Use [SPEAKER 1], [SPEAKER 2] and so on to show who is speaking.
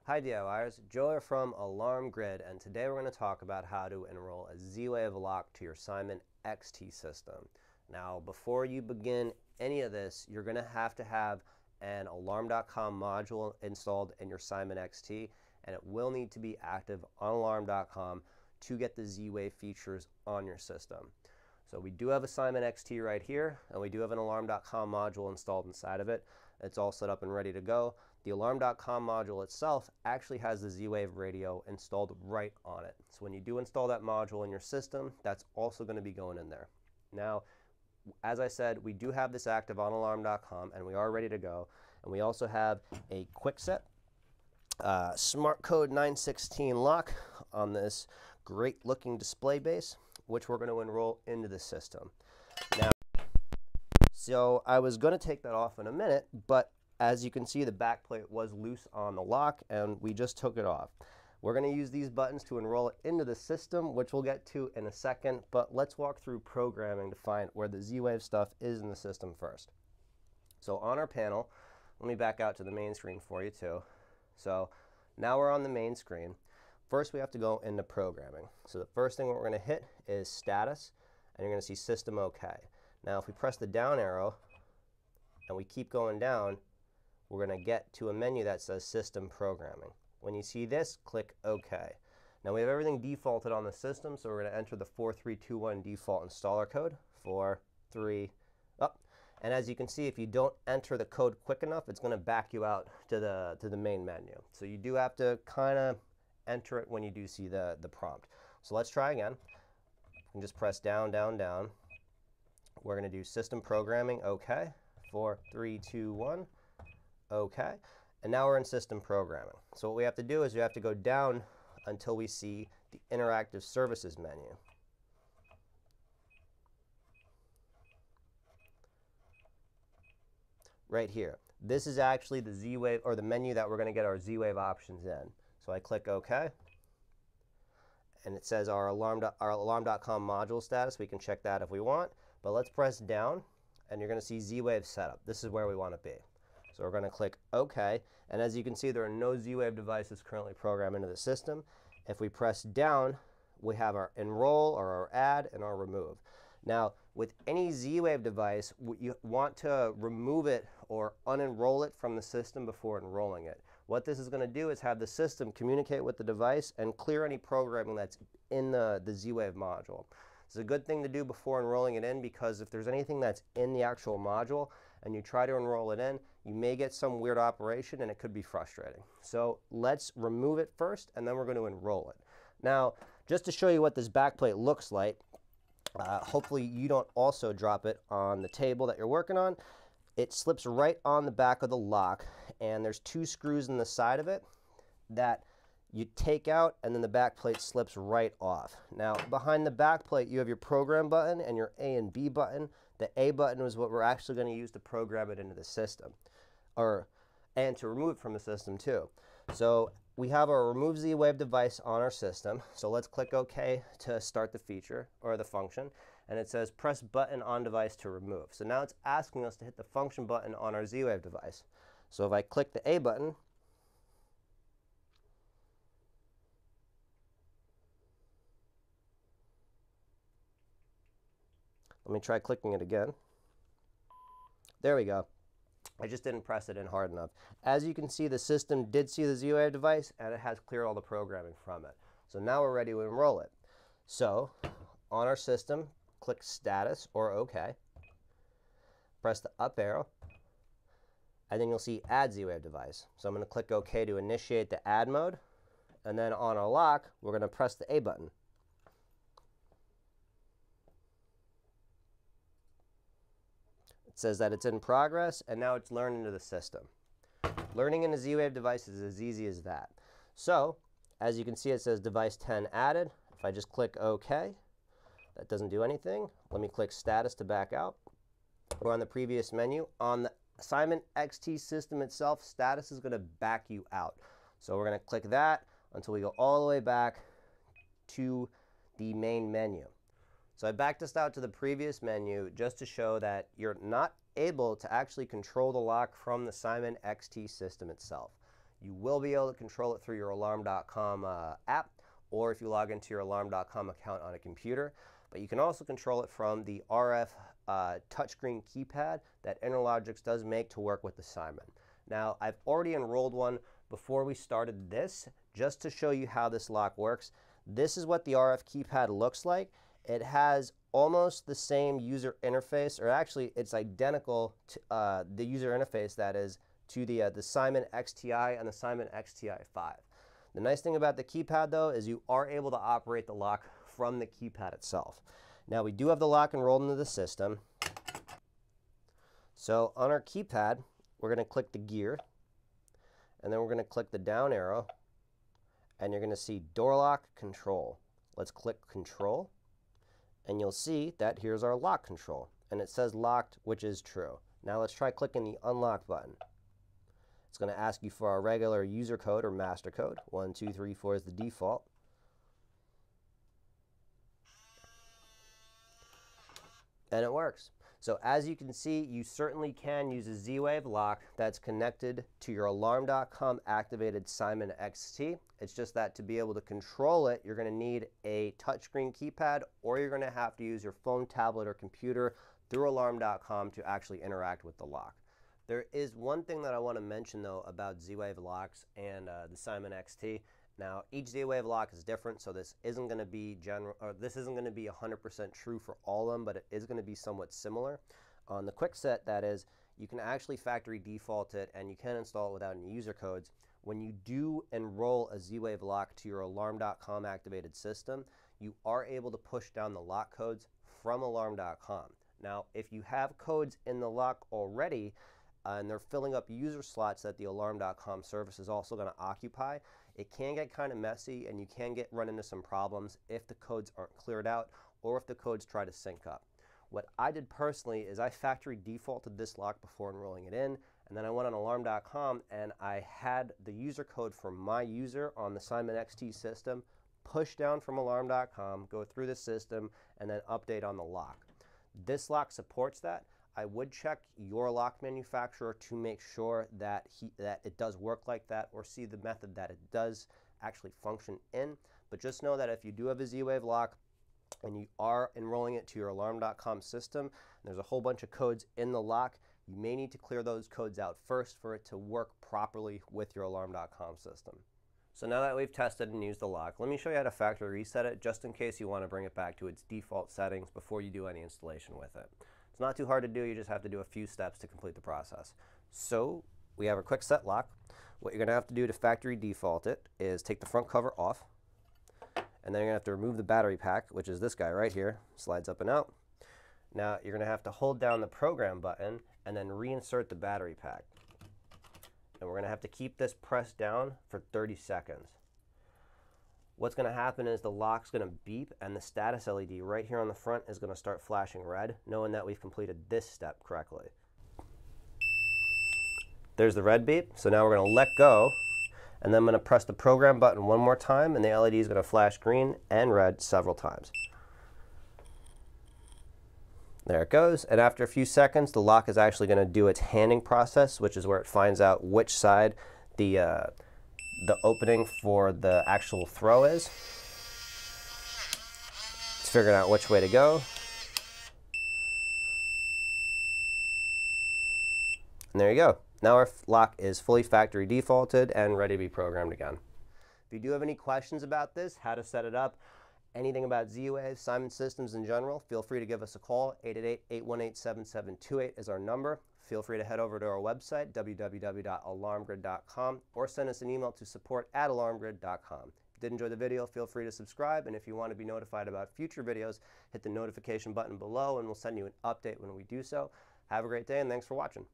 [SPEAKER 1] Hi DIYers, Joe here from Alarm Grid, and today we're going to talk about how to enroll a Z-Wave lock to your Simon XT system. Now, before you begin any of this, you're going to have an Alarm.com module installed in your Simon XT, and it will need to be active on Alarm.com to get the Z-Wave features on your system. So we do have a Simon XT right here, and we do have an Alarm.com module installed inside of it. It's all set up and ready to go. The Alarm.com module itself actually has the Z-Wave radio installed right on it. So when you do install that module in your system, that's also going to be going in there. Now, as I said, we do have this active on Alarm.com, and we are ready to go. And we also have a quick set smart code 916 lock on this great looking display base, which we're going to enroll into the system. Now, so I was going to take that off in a minute, but as you can see, the back plate was loose on the lock, and we just took it off. We're going to use these buttons to enroll it into the system, which we'll get to in a second, but let's walk through programming to find where the Z-Wave stuff is in the system first. So on our panel, let me back out to the main screen for you too. So now we're on the main screen. First, we have to go into programming. So the first thing we're going to hit is status, and you're going to see system OK. Now, if we press the down arrow and we keep going down, we're going to get to a menu that says System Programming. When you see this, click OK. Now we have everything defaulted on the system, so we're going to enter the 4321 default installer code, 4, 3, up. And as you can see, if you don't enter the code quick enough, it's going to back you out to the main menu. So you do have to kind of enter it when you do see the prompt. So let's try again. You can just press down, down, down. We're going to do System Programming, OK. 4, 3, 2, 1. OK, and now we're in System Programming. So what we have to do is we have to go down until we see the Interactive Services menu. Right here. This is actually the Z-Wave, or the menu that we're going to get our Z-Wave options in. So I click OK, and it says our Alarm.com module status. We can check that if we want, but let's press down, and you're going to see Z-Wave setup. This is where we want to be. So we're going to click OK, and as you can see, there are no Z-Wave devices currently programmed into the system. If we press down, we have our enroll, or our add, and our remove. Now, with any Z-Wave device, you want to remove it or unenroll it from the system before enrolling it. What this is going to do is have the system communicate with the device and clear any programming that's in the Z-Wave module. It's a good thing to do before enrolling it in, because if there's anything that's in the actual module and you try to enroll it in, you may get some weird operation and it could be frustrating. So let's remove it first, and then we're going to enroll it. Now, just to show you what this backplate looks like, hopefully you don't also drop it on the table that you're working on. It slips right on the back of the lock, and there's 2 screws in the side of it that you take out, and then the back plate slips right off. Now, behind the back plate, you have your program button and your A and B button. The A button is what we're actually going to use to program it into the system, and to remove it from the system too. So we have our Remove Z-Wave device on our system. So let's click OK to start the feature, or the function. And it says press button on device to remove. So now it's asking us to hit the function button on our Z-Wave device. So if I click the A button, let me try clicking it again. There we go. I just didn't press it in hard enough. As you can see, the system did see the Z-Wave device, and it has cleared all the programming from it. So now we're ready to enroll it. So on our system, click Status, or OK. Press the up arrow, and then you'll see Add Z-Wave device. So I'm going to click OK to initiate the add mode. And then on our lock, we're going to press the A button. It says that it's in progress, and now it's learned into the system. Learning into Z-Wave devices is as easy as that. So, as you can see, it says device 10 added. If I just click OK, that doesn't do anything. Let me click status to back out. We're on the previous menu. On the Simon XT system itself, status is going to back you out. So we're going to click that until we go all the way back to the main menu. So I backed us out to the previous menu just to show that you're not able to actually control the lock from the Simon XT system itself. You will be able to control it through your alarm.com app, or if you log into your alarm.com account on a computer. But you can also control it from the RF touchscreen keypad that Interlogix does make to work with the Simon. Now, I've already enrolled one before we started this, just to show you how this lock works. This is what the RF keypad looks like. It has almost the same user interface, or actually it's identical to the user interface that is to the Simon XTI and the Simon XTI5. The nice thing about the keypad though is you are able to operate the lock from the keypad itself. Now we do have the lock enrolled into the system. So on our keypad, we're going to click the gear, and then we're going to click the down arrow, and you're going to see door lock control. Let's click control, and you'll see that here's our lock control, and it says locked, which is true. Now let's try clicking the unlock button. It's going to ask you for our regular user code or master code. 1, 2, 3, 4 is the default. And it works. So as you can see, you certainly can use a Z-Wave lock that's connected to your alarm.com activated Simon XT. It's just that to be able to control it, you're going to need a touchscreen keypad, or you're going to have to use your phone, tablet, or computer through alarm.com to actually interact with the lock. There is one thing that I want to mention though about Z-Wave locks and the Simon XT. Now, each Z-Wave lock is different, so this isn't going to be this isn't going to be 100% true for all of them, but it is going to be somewhat similar. On the quick set, that is, you can actually factory default it, and you can install it without any user codes. When you do enroll a Z-Wave lock to your alarm.com activated system, you are able to push down the lock codes from alarm.com. Now, if you have codes in the lock already, and they're filling up user slots that the alarm.com service is also going to occupy, it can get kind of messy, and you can run into some problems if the codes aren't cleared out or if the codes try to sync up. What I did personally is I factory defaulted this lock before enrolling it in, and then I went on alarm.com and I had the user code for my user on the Simon XT system push down from alarm.com, go through the system, and then update on the lock. This lock supports that. I would check your lock manufacturer to make sure that it does work like that, or see the method that it does actually function in. But just know that if you do have a Z-Wave lock and you are enrolling it to your alarm.com system, and there's a whole bunch of codes in the lock, you may need to clear those codes out first for it to work properly with your alarm.com system. So now that we've tested and used the lock, let me show you how to factory reset it, just in case you want to bring it back to its default settings before you do any installation with it. It's not too hard to do, you just have to do a few steps to complete the process. So we have a quick set lock. What you're going to have to do to factory default it is take the front cover off, and then you're going to have to remove the battery pack, which is this guy right here, slides up and out. Now you're going to have to hold down the program button and then reinsert the battery pack. And we're going to have to keep this pressed down for 30 seconds. What's going to happen is the lock's going to beep, and the status LED right here on the front is going to start flashing red, knowing that we've completed this step correctly. There's the red beep, so now we're going to let go, and then I'm going to press the program button one more time, and the LED is going to flash green and red several times. There it goes, and after a few seconds, the lock is actually going to do its handing process, which is where it finds out which side the opening for the actual throw is. It's figuring out which way to go. And there you go. Now our lock is fully factory defaulted and ready to be programmed again. If you do have any questions about this, how to set it up, anything about Z-Wave, Simon systems in general, feel free to give us a call. 888-818-7728 is our number. Feel free to head over to our website, www.alarmgrid.com, or send us an email to support@alarmgrid.com. If you did enjoy the video, feel free to subscribe, and if you want to be notified about future videos, hit the notification button below, and we'll send you an update when we do so. Have a great day, and thanks for watching.